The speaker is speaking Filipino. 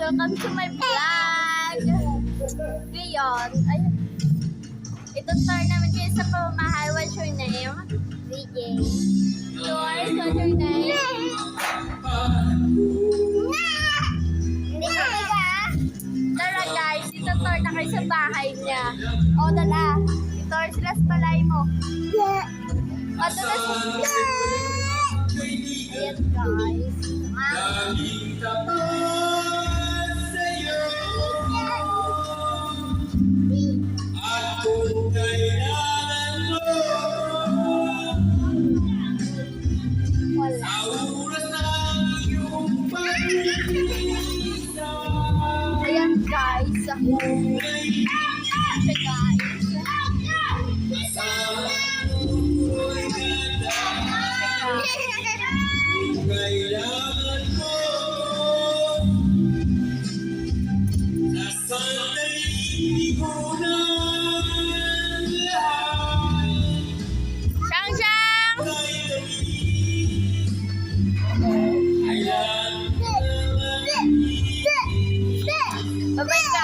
Welcome to my vlog! Ngayon, ay, itong tour namin kayo sa pamamahal. What's your name? VJ. Yours, what's your name? Hindi ka ba? Tara guys, ito tour na kayo sa bahay niya. O, dala. Itour sila sa balay mo. Padala sa... Ayan guys. Ayan guys. Bye-bye